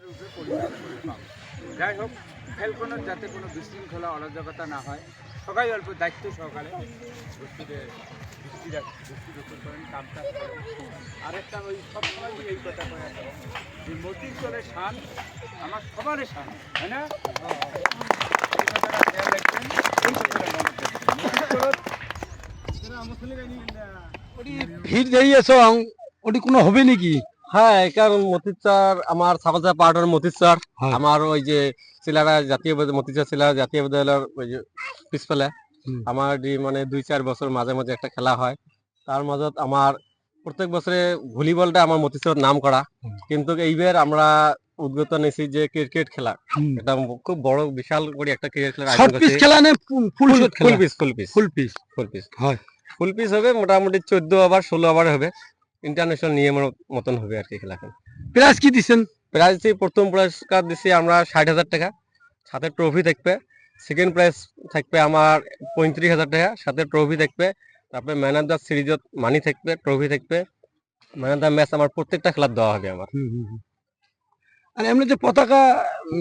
রূপে পরিণত করে পাবো। যাই হোক, খেলখনত যাতে কোনো বিশৃঙ্খলা অরাজকতা না হয়, সবাই অল্প দায়িত্ব সহকারে দৃষ্টি করেন, কামটা করেন। আরেকটা ওই সবসময় এই কথা করা যে মতির চলে শান আমার সবারই শান, তাই না? এই কথাটা খেয়াল রাখবেন, এই কথাটা মনে রাখবেন। মতির চলত ভিড় দিয়েছ ওটি কোনো হবে নাকি? হ্যাঁ, এখান মতিচার আমার সাবাজা পাউডার মতিচার হ্যাঁ। আমার ওই যে শিলারা জাতীয় মতিচার শিলারা জাতীয় বিদ্যালয়ের ওই যে পিছফালে আমার মানে 2-4 বছর মাঝে মাঝে একটা খেলা হয়। তার মাজত আমার প্রত্যেক বছরে ভলিবলটা আমার মতিচার নাম করা, কিন্তু এইবার আমরা উদ্গত নিয়েছি যে ক্রিকেট খেলা, এটা খুব বড় বিশাল করে একটা ক্রিকেট খেলার আয়োজন শর্ট পিচ করছি। খেলা না ফুল শট খেলা? ফুল পিচ ফুল পিচ ফুল পিচ হয়। ফুল পিচ হবে, মোটামুটি 14 ওভার 16 ওভার হবে, ইন্টারন্যাশনাল নিয়মের মতন হবে আর কি খেলাটা। প্রাইজ কি দিচ্ছেন? প্রাইজ প্রথম পুরস্কার দিচ্ছি আমরা 60,000 টাকা, সাথে ট্রফি থাকবে। সেকেন্ড প্রাইজ থাকবে আমার 35,000 টাকা, সাথে ট্রফি থাকবে। তারপরে ম্যান অফ দ্য সিরিজত মানি থাকবে, ট্রফি থাকবে। ম্যান অফ দ্য ম্যাচ আমার প্রত্যেকটা খেলার দেওয়া হবে আমার। আর এমনি যে পতাকা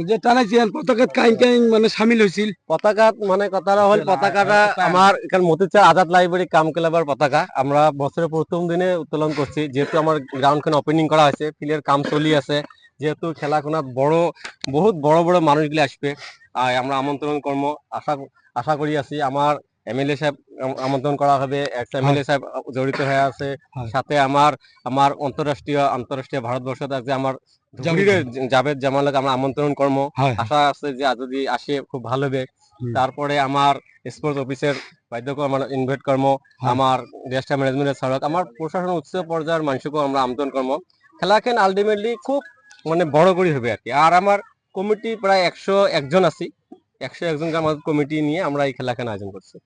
যে টানাইছেন, পতাকা কাইন কাইন মানে সামিল হয়েছিল? পতাকা মানে কথাটা হল, পতাকাটা আমার এখানে মতিচা আজাদ লাইব্রেরি কাম ক্লাবের পতাকা আমরা বছরের প্রথম দিনে উত্তোলন করছি। যেহেতু আমার গ্রাউন্ডখানে ওপেনিং করা হয়েছে, ফিল্ডের কাম চলি আছে, যেহেতু খেলাখনাত বহুত বড় বড় মানুষগুলি আসবে, আমরা আমন্ত্রণ কর্ম আশা করি আছি। আমার এমএলএ সাহেব আমন্ত্রণ করা হবে, এক্স এমএলএ সাহেব জড়িত হয়ে আছে, সাথে আমার আন্তরাষ্ট্রীয় ভারতবর্ষত আছে আমার জাভেদ জামালকে আমরা আমন্ত্রণ কর্ম। আশা আছে যে যদি আসে খুব ভালো হবে। তারপরে আমার স্পোর্টস অফিসের বাধ্যক আমার ইনভাইট কর্ম, আমার গেস্ট ম্যানেজমেন্টের সড়ক, আমার প্রশাসন উচ্চ পর্যায়ের মানুষকেও আমরা আমন্ত্রণ কর্ম। খেলাখান আলটিমেটলি খুব মানে বড় করে হবে আর কি। আর আমার কমিটি প্রায় 101 জন আছি, 101 জনকে আমাদের কমিটি নিয়ে আমরা এই খেলাখান আয়োজন করছি।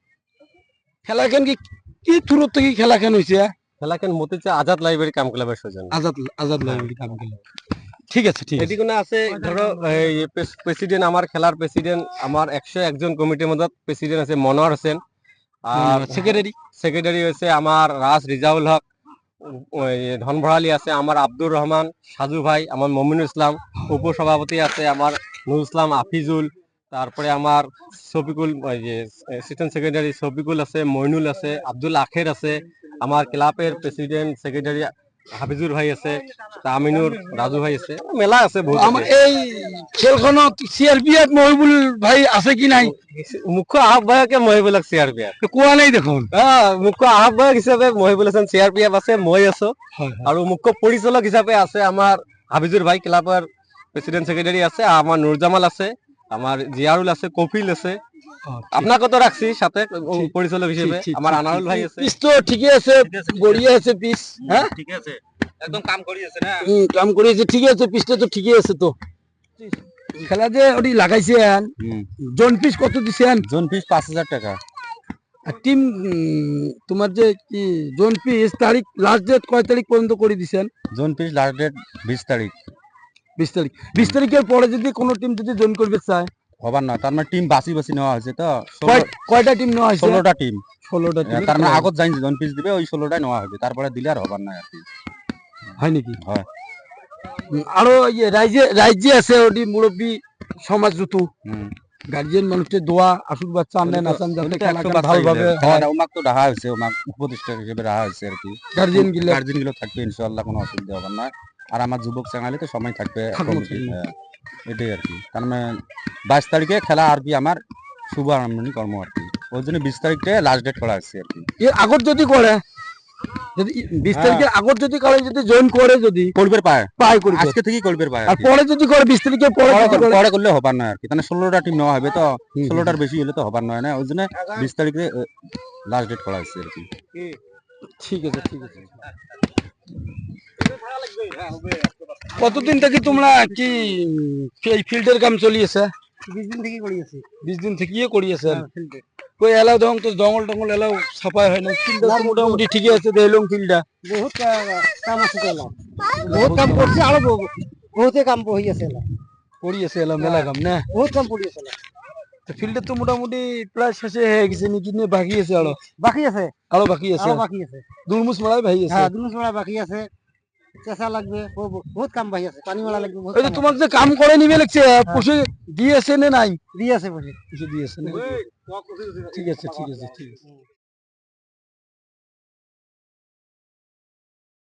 খেলাখান কি দূর থেকে খেলাখান হয়েছে? খেলাখান মতিচা আজাদ লাইব্রেরি কাম ক্লাবের সৌজন্যে। আজাদ লাইব্রেরি কাম ক্লাব। ঠিক আছে, ঠিক আছে। এদিকে আছে ধরো প্রেসিডেন্ট, আমার খেলার প্রেসিডেন্ট, আমার 101 জন কমিটির মধ্যে প্রেসিডেন্ট আছে মনোয়ার হোসেন, আর সেক্রেটারি হয়েছে আমার রাজ রিজাউল হক, ধনভরালি আছে আমার আব্দুর রহমান, সাজু ভাই, আমার মমিনুল ইসলাম, উপসভাপতি আছে আমার নুর ইসলাম আফিজুল, তারপরে আমার শফিকুল, অ্যাসিস্ট্যান্ট সেক্রেটারি শফিকুল আছে, মইনুল আছে, আব্দুল আখের আছে, আমার ক্লাবের প্রেসিডেন্ট সেক্রেটারি হাফিজুর ভাই আছে, আমিনুর রাজু ভাই আছে, মেলা আছে বহুত। আমার এই খেলখনত সিআরপিএফ মহিবুল ভাই আছে কি নাই? মুখ্য আহ্বায়কে মহিবুল সিআরপিএফ কোয়া নাই দেখুন। মুখ্য আহ্বায়ক হিসাবে মহিবুল হাসান সিআরপিএফ আছে, মই আছো, আৰু মুখ্য পরিচালক হিসাবে আছে আমার হাফিজুর ভাই, ক্লাবের প্রেসিডেন্ট সেক্রেটারি আছে, আমার নুরজামাল আছে, আমার জিয়ারুল আছে, কপিল আছে, আপনাকে তো রাখছি সাথে পরিচালক হিসেবে, আমার আনারুল ভাই আছে। পিস তো ঠিকই আছে, গড়িয়ে আছে পিস। হ্যাঁ, ঠিক আছে, একদম কাম করিয়েছে না, কাম করিয়েছে, ঠিক আছে, পিসটা তো ঠিকই আছে। তো খেলা যে ওটি লাগাইছেন, জন পিস কত দিছেন? জন পিস 5,000 টাকা। টিম তোমার যে কি জন পিস তারিখ লাস্ট ডেট কয় তারিখ পর্যন্ত করে দিছেন? জন পিস লাস্ট ডেট 20 তারিখ। 20 তারিখ। 20 তারিখের পরে যদি কোনো টিম যদি জয়েন করবে চায় হবার না, তার মানে টিম বাছি নেওয়া হয়েছে। তো কয়টা টিম নেওয়া হয়েছে? 16টা টিম। 16টা টিম। তার মানে আগত জানি জন পিস দিবে, ওই 16টাই নেওয়া হবে, তারপরে দিলে আর হবার না আর কি। হয় নাকি? হয়। আরো রাজ্যে আছে ওটি মুরব্বী সমাজ যুতু গার্জিয়ান মানুষের দোয়া আশীর্বাদ চান না চান যাতে খেলাটা ভালোভাবে হয়। ওমাক তো রাহা হয়েছে, ওমাক উপদেষ্টা হিসেবে রাহা হয়েছে আর কি। গার্জিয়ান গুলো থাকবে ইনশাআল্লাহ, কোনো অসুবিধা হবে না। আর আমার যুবক চ্যানেলে তো সময় থাকবে কমিটি, এটাই আর কি। তার মানে 22 তারিখে খেলা আর কি আমার শুভ আরম্ভণী কর্ম আর কি, ওই জন্য 20 তারিখে লাস্ট ডেট করা হচ্ছে আর কি। এর আগত যদি করে, যদি 20 তারিখের আগত যদি কারো যদি জয়েন করে, যদি করবে পায় করবে, আজকে থেকেই করবে পায়। আর পরে যদি করে 20 তারিখের পরে করলে হবার না আর কি। তাহলে 16টা টিম নেওয়া হবে, তো 16টার বেশি হলে তো হবার নয় না, ওই জন্য 20 তারিখে লাস্ট ডেট করা হচ্ছে আর কি। ঠিক আছে, ঠিক আছে। কতদিন থেকে তোমরা কি এই ফিল্ডের কাম চলিয়েছে? 20 দিন থেকে করিয়েছি। 20 দিন থেকে করিয়েছে। কই এলাও দং তো জঙ্গল টঙ্গল এলাও সাফাই হয় না, ফিল্ডটা মোটামুটি ঠিকই আছে দেখলাম। ফিল্ডটা বহুত কাম আছে, তো এলাম বহুত কাম করছে, আরো বহুতে কাম হইয়াছে, এলাম করিয়েছে, এলাম মেলা কাম না, বহুত কাম করিয়েছে। ফিল্ডে তো মোটামুটি প্রায় শেষে হয়ে গেছে নাকি, নে বাকি আছে? বাকি আছে, আরো বাকি আছে, বাকি আছে। দুরমুস মারাই বাকি আছে। হ্যাঁ, দুরমুস মারাই বাকি আছে। চেঁচা লাগবে বহুত কাম বাহি আছে পানী মেলা লাগবে বহুত এই যে তোমাক যে কাম করে নিবে লাগছে পুষে দিয়েছে না নাই দিয়ে আছে বলে পুষে দিয়েছে না ঠিক আছে ঠিক আছে ঠিক আছে